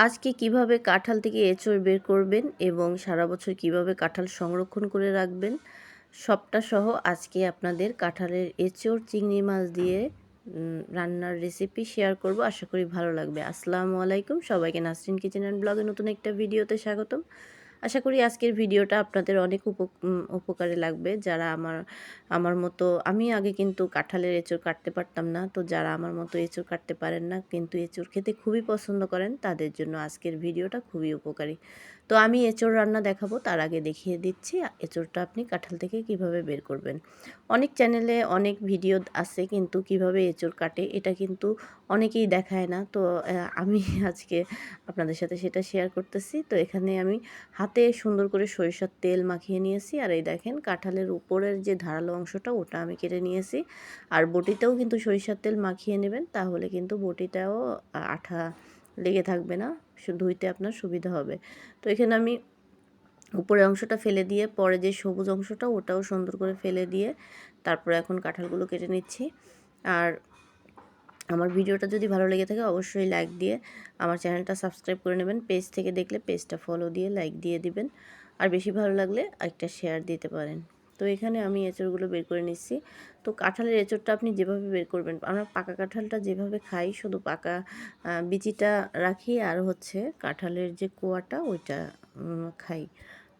আজকে কিভাবে কাঁঠাল থেকে এঁচড় বের করবেন এবং সারা বছর কিভাবে কাঁঠাল সংরক্ষণ করে রাখবেন সবটা সহ আজকে আপনাদের কাঁঠালের এঁচড় চিংড়ি মাছ দিয়ে রান্নার রেসিপি শেয়ার করব। আশা করি ভালো লাগবে। আসসালামু আলাইকুম, সবাইকে নাসরিন কিচেন অ্যান্ড ব্লগে নতুন একটা ভিডিওতে স্বাগতম। আশা করি আজকের ভিডিওটা আপনাদের অনেক উপকারে লাগবে। যারা আমার মতো, আমি আগে কিন্তু কাঁঠালের এঁচড় কাটতে পারতাম না, তো যারা আমার মতো এঁচড় কাটতে পারেন না কিন্তু এঁচড় খেতে খুবই পছন্দ করেন, তাদের জন্য আজকের ভিডিওটা খুবই উপকারী। তো আমি এঁচড় রান্না দেখাবো, তার আগে দেখিয়ে দিচ্ছি এঁচড়টা আপনি কাঁঠাল থেকে কিভাবে বের করবেন। অনেক চ্যানেলে অনেক ভিডিও আছে, কিন্তু কিভাবে এঁচড় কাটে এটা কিন্তু অনেকেই দেখায় না। তো আমি আজকে আপনাদের সাথে সেটা শেয়ার করতেছি। তো এখানে আমি হাতে সুন্দর করে সরিষার তেল মাখিয়ে নিয়েছি, আর এই দেখেন কাঁঠালের উপরের যে ধারালো অংশটা ওটা আমি কেটে নিয়েছি। আর বটিতেও কিন্তু সরিষার তেল মাখিয়ে নেবেন, তাহলে কিন্তু বটিটাও আঠা লেগে থাকবে না, ধুইতে আপনার সুবিধা হবে। তো এখানে আমি উপরের অংশটা ফেলে দিয়ে পরে যে সবুজ অংশটা ওটাও সুন্দর করে ফেলে দিয়ে তারপরে এখন কাঁঠালগুলো কেটে নিচ্ছি। আর আমার ভিডিওটা যদি ভালো লেগে থাকে অবশ্যই লাইক দিয়ে আমার চ্যানেলটা সাবস্ক্রাইব করে নেবেন। পেজ থেকে দেখলে পেজটা ফলো দিয়ে লাইক দিয়ে দিবেন, আর বেশি ভালো লাগলে একটা শেয়ার দিতে পারেন। তো এখানে আমি এঁচড়গুলো বের করে নিচ্ছি। তো কাঁঠালের এঁচড়টা আপনি যেভাবে বের করবেন, আমরা পাকা কাঁঠালটা যেভাবে খাই শুধু পাকা বিচিটা রাখি, আর হচ্ছে কাঁঠালের যে কোয়াটা ওইটা খাই।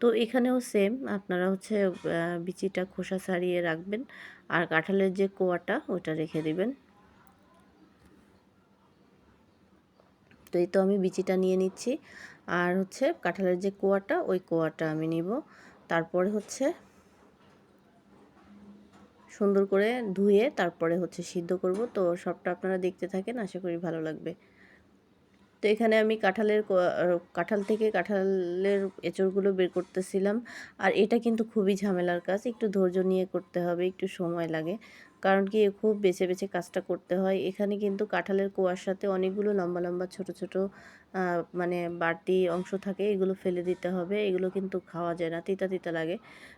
তো এখানেও সেম, আপনারা হচ্ছে বিচিটা খোসা ছাড়িয়ে রাখবেন, আর কাঁঠালের যে কোয়াটা ওইটা রেখে দিবেন। তো এই তো আমি বিচিটা নিয়ে নিচ্ছি, আর হচ্ছে কাঁঠালের যে কোয়াটা ওই কোয়াটা আমি নিব। তারপরে হচ্ছে সুন্দর করে ধুয়ে তারপরে হচ্ছে সিদ্ধ করব। তো সবটা আপনারা দেখতে থাকেন, আশা করি ভালো লাগবে। তো এখানে আমি কাঁঠাল থেকে কাঁঠালের এঁচড়গুলো বের করতেছিলাম। আর এটা কিন্তু খুবই ঝামেলার কাজ, একটু ধৈর্য নিয়ে করতে হবে, একটু সময় লাগে, কারণ কি খুব বেছে বেছে কাজটা করতে হয়। এখানে কিন্তু কাঁঠালের কোয়ার সাথে অনেকগুলো লম্বা লম্বা ছোট ছোট মানে বাড়তি অংশ থাকে, এগুলো ফেলে দিতে হবে। এগুলো কিন্তু খাওয়া যায় না, তিতা তিতা লাগে।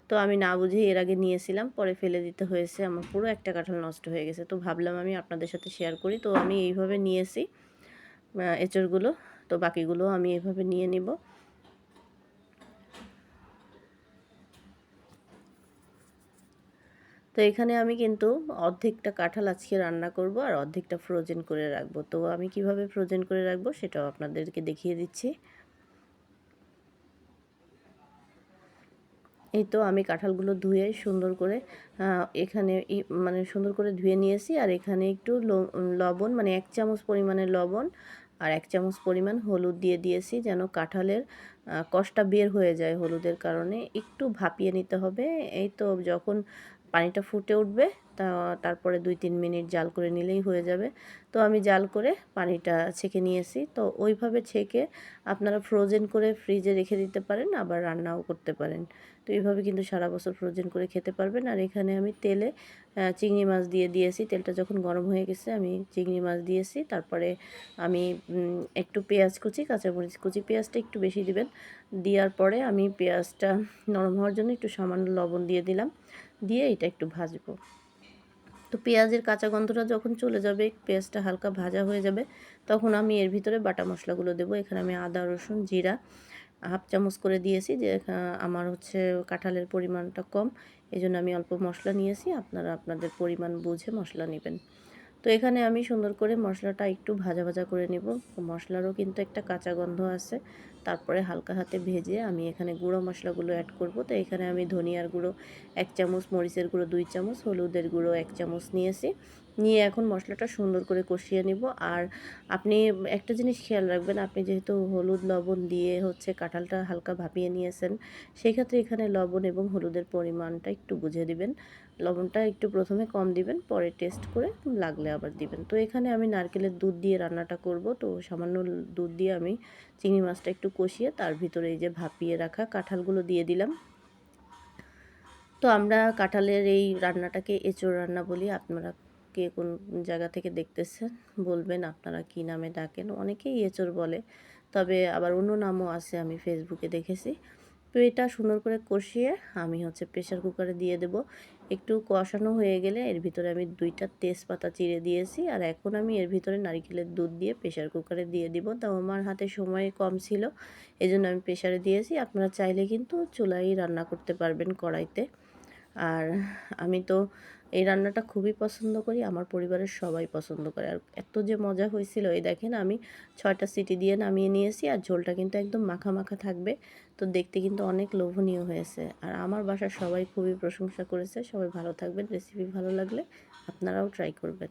তো আমি না বুঝে এর আগে নিয়েছিলাম, পরে ফেলে দিতে হয়েছে, আমার পুরো একটা কাঁঠাল নষ্ট হয়ে গেছে। তো ভাবলাম আমি আপনাদের সাথে শেয়ার করি। তো আমি এইভাবে নিয়েছি এঁচড়গুলো। তো বাকিগুলো আমি এভাবে নিয়ে নিব। তো এখানে আমি কিন্তু অর্ধেকটা কাঁঠাল আজকে রান্না করব, আর অর্ধেকটা ফ্রোজেন করে রাখবো। তো আমি কিভাবে ফ্রোজেন করে রাখবো সেটাও আপনাদেরকে দেখিয়ে দিচ্ছি। এই তো আমি কাঁঠালগুলো ধুয়ে সুন্দর করে এখানে মানে সুন্দর করে ধুয়ে নিয়েছি। আর এখানে একটু লবণ, মানে 1 চামচ পরিমাণের লবণ আর 1 চামচ পরিমাণ হলুদ দিয়ে দিয়েছি, যেন কাঁঠালের কষটা বের হয়ে যায়। হলুদের কারণে একটু ভাপিয়ে নিতে হবে। এই তো যখন পানিটা ফুটে উঠবে তারপরে 2-3 মিনিট জাল করে নিলেই হয়ে যাবে। তো আমি জাল করে পানিটা ছেঁকে নিয়েছি। তো ওইভাবে ছেঁকে আপনারা ফ্রোজেন করে ফ্রিজে রেখে দিতে পারেন, আবার রান্নাও করতে পারেন। তো এইভাবে কিন্তু সারা বছর ফ্রোজেন করে খেতে পারবেন। আর এখানে আমি তেলে চিংড়ি মাছ দিয়ে দিয়েছি। তেলটা যখন গরম হয়ে গেছে আমি চিংড়ি মাছ দিয়েছি। তারপরে আমি একটু পেঁয়াজ কুচি, কাঁচামরিচ কুচি, পেঁয়াজটা একটু বেশি দিবেন। দেওয়ার পরে আমি পেঁয়াজটা নরম হওয়ার জন্য একটু সামান্য লবণ দিয়ে দিলাম, দিয়ে এটা একটু ভাজবো। তো পেঁয়াজের কাঁচা গন্ধটা যখন চলে যাবে, পেঁয়াজটা হালকা ভাজা হয়ে যাবে, তখন আমি এর ভিতরে বাটা মশলাগুলো দেবো। এখানে আমি আদা, রসুন, জিরা হাফ চামচ করে দিয়েছি, যে আমার হচ্ছে কাঁঠালের পরিমাণটা কম, এই জন্য আমি অল্প মশলা নিয়েছি। আপনারা আপনাদের পরিমাণ বুঝে মশলা নেবেন। তো এখানে আমি সুন্দর করে মশলাটা একটু ভাজা ভাজা করে নেব। মশলারও কিন্তু একটা কাঁচা গন্ধ আছে। তারপরে হালকা হাতে ভেজে আমি এখানে গুঁড়ো মশলাগুলো অ্যাড করব। তো এখানে আমি ধনিয়ার গুঁড়ো 1 চামচ, মরিচের গুঁড়ো 2 চামচ, হলুদের গুঁড়ো 1 চামচ নিয়েছি। নিয়ে এখন মশলাটা সুন্দর করে কষিয়ে নিব। আর আপনি একটা জিনিস খেয়াল রাখবেন, আপনি যেহেতু হলুদ লবণ দিয়ে হচ্ছে কাঁঠালটা হালকা ভাপিয়ে নিয়েছেন, সেই ক্ষেত্রে এখানে লবণ এবং হলুদের পরিমাণটা একটু বুঝে দিবেন। লবণটা একটু প্রথমে কম দিবেন, পরে টেস্ট করে লাগলে আবার দিবেন। তো এখানে আমি নারকেলের দুধ দিয়ে রান্নাটা করব। তো সামান্য দুধ দিয়ে আমি চিংড়ি মাছটা একটু কষিয়ে তার ভিতরে এই যে ভাপিয়ে রাখা কাঁঠালগুলো দিয়ে দিলাম। তো আমরা কাঁঠালের এই রান্নাটাকে এঁচোড় রান্না বলি। আপনারা কে কোন জায়গা থেকে দেখতেছেন বলবেন আপনারা কী নামে ডাকেন। অনেকেই এঁচোড় বলে, তবে আবার অন্য নামও আছে, আমি ফেসবুকে দেখেছি। তো এটা সুন্দর করে কষিয়ে আমি হচ্ছে প্রেশার কুকারে দিয়ে দেব। একটু কষানো হয়ে গেলে এর ভিতরে আমি 2টা তেজপাতা চিড়ে দিয়েছি। আর এখন আমি এর ভিতরে নারিকেলের দুধ দিয়ে প্রেশার কুকারে দিয়ে দিব। তো আমার হাতে সময় কম ছিল, এজন্য আমি প্রেশারে দিয়েছি। আপনারা চাইলে কিন্তু চুলায় রান্না করতে পারবেন, কড়াইতে। আর আমি তো এই রান্নাটা খুবই পছন্দ করি, আমার পরিবারের সবাই পছন্দ করে। আর এত যে মজা হয়েছিল, এই দেখেন আমি 6টা সিটি দিয়ে নামিয়ে নিয়েছি। আর ঝোলটা কিন্তু একদম মাখা মাখা থাকবে, তো দেখতে কিন্তু অনেক লোভনীয় হয়েছে। আর আমার বাসার সবাই খুবই প্রশংসা করেছে। সবাই ভালো থাকবেন, রেসিপি ভালো লাগলে আপনারাও ট্রাই করবেন।